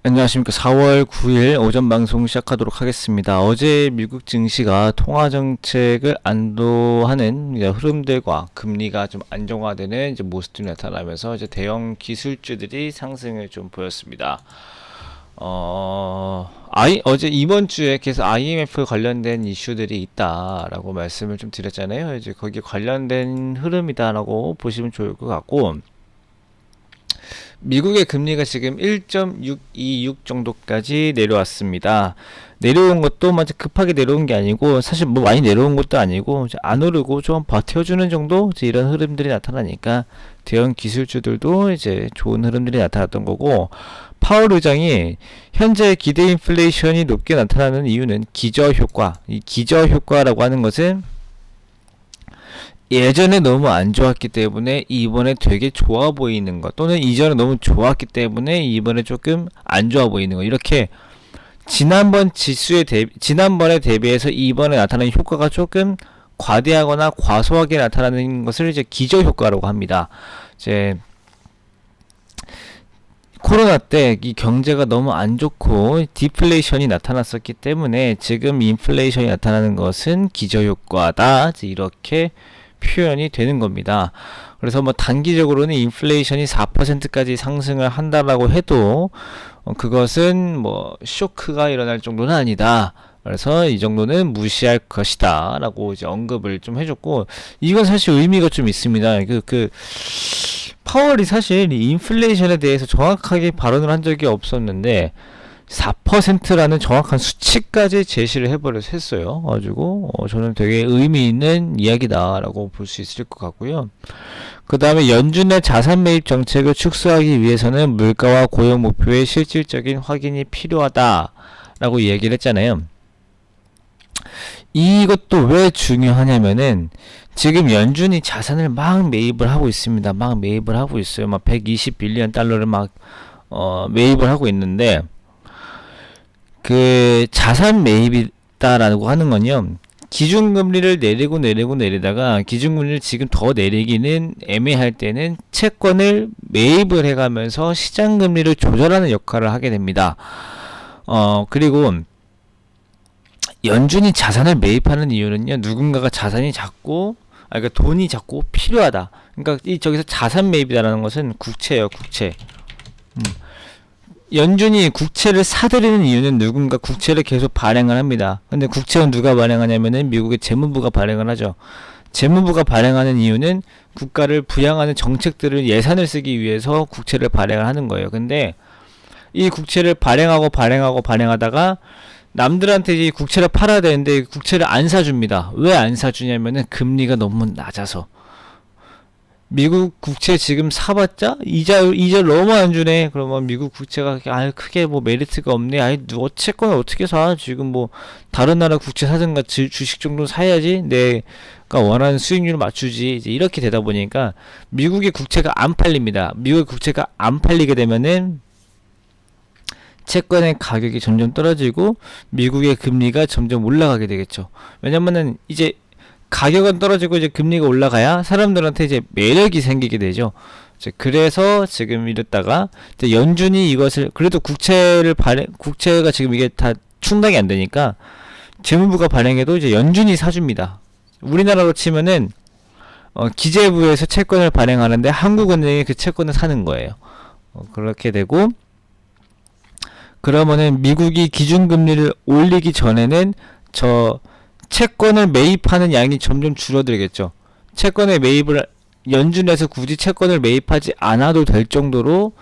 안녕하십니까. 4월 9일 오전 방송 시작하도록 하겠습니다. 어제 미국 증시가 통화 정책을 안도하는 흐름들과 금리가 좀 안정화되는 이제 모습들이 나타나면서 이제 대형 기술주들이 상승을 좀 보였습니다. 어제 이번 주에 계속 IMF 관련된 이슈들이 있다라고 말씀을 좀 드렸잖아요. 이제 거기 관련된 흐름이다라고 보시면 좋을 것 같고, 미국의 금리가 지금 1.626 정도까지 내려왔습니다. 내려온 것도 마치 급하게 내려온 게 아니고, 사실 뭐 많이 내려온 것도 아니고, 이제 안 오르고 좀 버텨주는 정도, 이제 이런 흐름들이 나타나니까 대형 기술주들도 이제 좋은 흐름들이 나타났던 거고, 파월 의장이 현재 기대 인플레이션이 높게 나타나는 이유는 기저 효과. 이 기저 효과라고 하는 것은 예전에 너무 안 좋았기 때문에 이번에 되게 좋아 보이는 것, 또는 이전에 너무 좋았기 때문에 이번에 조금 안 좋아 보이는 것, 이렇게 지난번에 대비해서 이번에 나타나는 효과가 조금 과대하거나 과소하게 나타나는 것을 이제 기저 효과라고 합니다. 이제 코로나 때 이 경제가 너무 안 좋고 디플레이션이 나타났었기 때문에 지금 인플레이션이 나타나는 것은 기저 효과다, 이렇게 표현이 되는 겁니다. 그래서 뭐 단기적으로는 인플레이션이 4%까지 상승을 한다라고 해도 그것은 뭐 쇼크가 일어날 정도는 아니다. 그래서 이 정도는 무시할 것이다 라고 이제 언급을 좀 해줬고, 이건 사실 의미가 좀 있습니다. 파월이 사실 이 인플레이션에 대해서 정확하게 발언을 한 적이 없었는데 4%라는 정확한 수치까지 제시를 해버려서 했어요. 가지고 저는 되게 의미 있는 이야기다라고 볼 수 있을 것 같고요. 그 다음에 연준의 자산 매입 정책을 축소하기 위해서는 물가와 고용 목표의 실질적인 확인이 필요하다라고 이야기를 했잖아요. 이것도 왜 중요하냐면은 지금 연준이 자산을 막 매입을 하고 있습니다. 막 매입을 하고 있어요. 막 120빌리언 달러를 막 매입을 하고 있는데, 그 자산 매입이다라고 하는 건요, 기준금리를 내리다가 기준금리를 지금 더 내리기는 애매할 때는 채권을 매입을 해가면서 시장금리를 조절하는 역할을 하게 됩니다. 그리고 연준이 자산을 매입하는 이유는요, 누군가가 자산이 작고, 그러니까 돈이 작고 필요하다. 그러니까 저기서 자산 매입이라는 것은 국채예요, 국채. 연준이 국채를 사들이는 이유는 누군가 국채를 계속 발행을 합니다. 근데 국채는 누가 발행하냐면은 미국의 재무부가 발행을 하죠. 재무부가 발행하는 이유는 국가를 부양하는 정책들을, 예산을 쓰기 위해서 국채를 발행을 하는 거예요. 근데 이 국채를 발행하다가 남들한테 이 국채를 팔아야 되는데 국채를 안 사줍니다. 왜 안 사주냐면은 금리가 너무 낮아서. 미국 국채 지금 사봤자 이자 너무 안 주네. 그러면 미국 국채가 크게 뭐 메리트가 없네. 어쨌거나 어떻게 사? 지금 뭐 다른 나라 국채 사든가 주식 정도 사야지 내가 원하는 수익률을 맞추지. 이제 이렇게 되다 보니까 미국의 국채가 안 팔립니다. 미국의 국채가 안 팔리게 되면은 채권의 가격이 점점 떨어지고 미국의 금리가 점점 올라가게 되겠죠. 왜냐면은 이제 가격은 떨어지고 이제 금리가 올라가야 사람들한테 이제 매력이 생기게 되죠. 그래서 지금 이랬다가 연준이 이것을, 그래도 국채가 지금 이게 다 충당이 안 되니까 재무부가 발행해도 이제 연준이 사줍니다. 우리나라로 치면은 기재부에서 채권을 발행하는데 한국은행이 그 채권을 사는 거예요. 그렇게 되고, 그러면은 미국이 기준금리를 올리기 전에는 채권을 매입하는 양이 점점 줄어들겠죠. 연준에서 굳이 채권을 매입하지 않아도 될 정도로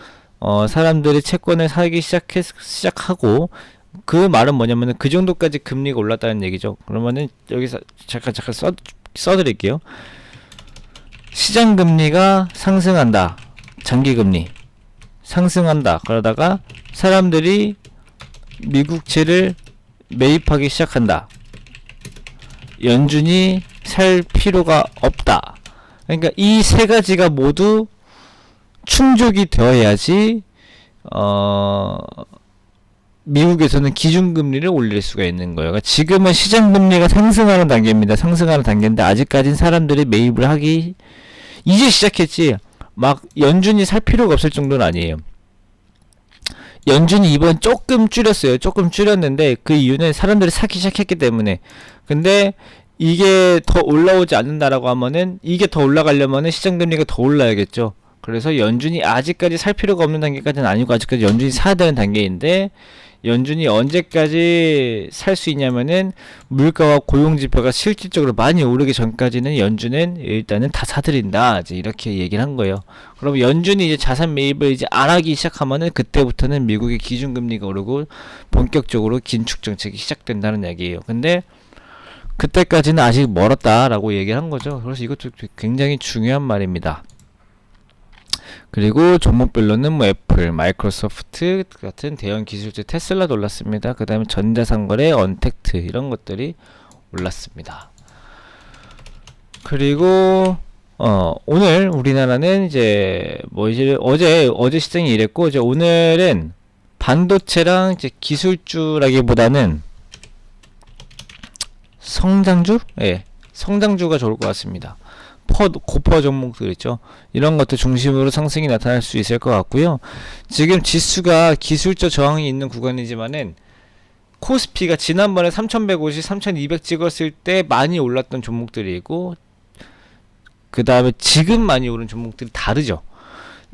사람들이 채권을 사기 시작하고, 그 말은 뭐냐면은 그 정도까지 금리가 올랐다는 얘기죠. 그러면은 여기서 잠깐 써드릴게요. 시장금리가 상승한다. 장기금리 상승한다. 그러다가 사람들이 미국채를 매입하기 시작한다. 연준이 살 필요가 없다. 그러니까 이 세 가지가 모두 충족이 되어야지 미국에서는 기준금리를 올릴 수가 있는 거예요. 그러니까 지금은 시장금리가 상승하는 단계입니다. 상승하는 단계인데 아직까진 사람들이 매입을 하기 이제 시작했지 막 연준이 살 필요가 없을 정도는 아니에요. 연준이 이번 조금 줄였어요. 조금 줄였는데 그 이유는 사람들이 사기 시작했기 때문에. 근데 이게 더 올라오지 않는다라고 하면은 이게 더 올라가려면은 시장 금리가 더 올라야겠죠. 그래서 연준이 아직까지 살 필요가 없는 단계까지는 아니고 아직까지 연준이 사야 되는 단계인데 연준이 언제까지 살 수 있냐면은 물가와 고용 지표가 실질적으로 많이 오르기 전까지는 연준은 일단은 다 사들인다. 이제 이렇게 얘기를 한 거예요. 그럼 연준이 이제 자산 매입을 이제 안 하기 시작하면은 그때부터는 미국의 기준금리가 오르고 본격적으로 긴축 정책이 시작된다는 얘기예요. 근데 그때까지는 아직 멀었다라고 얘기를 한 거죠. 그래서 이것도 굉장히 중요한 말입니다. 그리고 종목별로는 뭐 애플, 마이크로소프트 같은 대형 기술주 테슬라도 올랐습니다. 그 다음에 전자상거래, 언택트 이런 것들이 올랐습니다. 그리고 오늘 우리나라는 이제 어제 시장이 이랬고 이제 오늘은 반도체랑 이제 기술주라기보다는 성장주? 예, 성장주가 좋을 것 같습니다. 고퍼 종목들 있죠. 이런 것들 중심으로 상승이 나타날 수 있을 것 같고요. 지금 지수가 기술적 저항이 있는 구간이지만은 코스피가 지난번에 3150, 3200 찍었을 때 많이 올랐던 종목들이고 그 다음에 지금 많이 오른 종목들이 다르죠.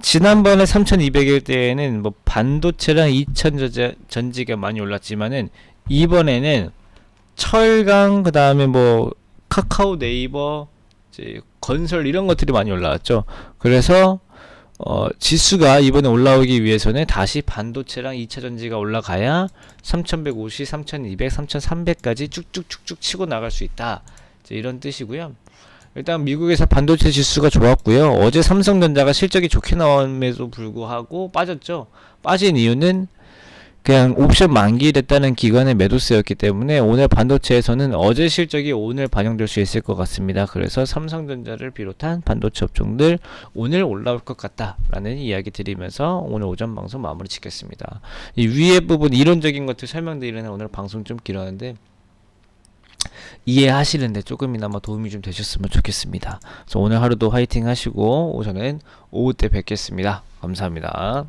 지난번에 3200일 때에는 뭐 반도체랑 2000전지가 많이 올랐지만은 이번에는 철강 그 다음에 뭐 카카오 네이버 건설 이런 것들이 많이 올라왔죠. 그래서 지수가 이번에 올라오기 위해서는 다시 반도체랑 2차전지가 올라가야 3150, 3200, 3300까지 쭉쭉쭉쭉 치고 나갈 수 있다. 이런 뜻이고요. 일단 미국에서 반도체 지수가 좋았고요. 어제 삼성전자가 실적이 좋게 나옴에도 불구하고 빠졌죠. 빠진 이유는 그냥 옵션 만기됐다는 기관의 매도세였기 때문에 오늘 반도체에서는 어제 실적이 오늘 반영될 수 있을 것 같습니다. 그래서 삼성전자를 비롯한 반도체 업종들 오늘 올라올 것 같다라는 이야기 드리면서 오늘 오전 방송 마무리 짓겠습니다. 이 위에 부분 이론적인 것들 설명드리는 오늘 방송 좀 길었는데 이해하시는데 조금이나마 도움이 좀 되셨으면 좋겠습니다. 그래서 오늘 하루도 화이팅 하시고 오전엔 오후 때 뵙겠습니다. 감사합니다.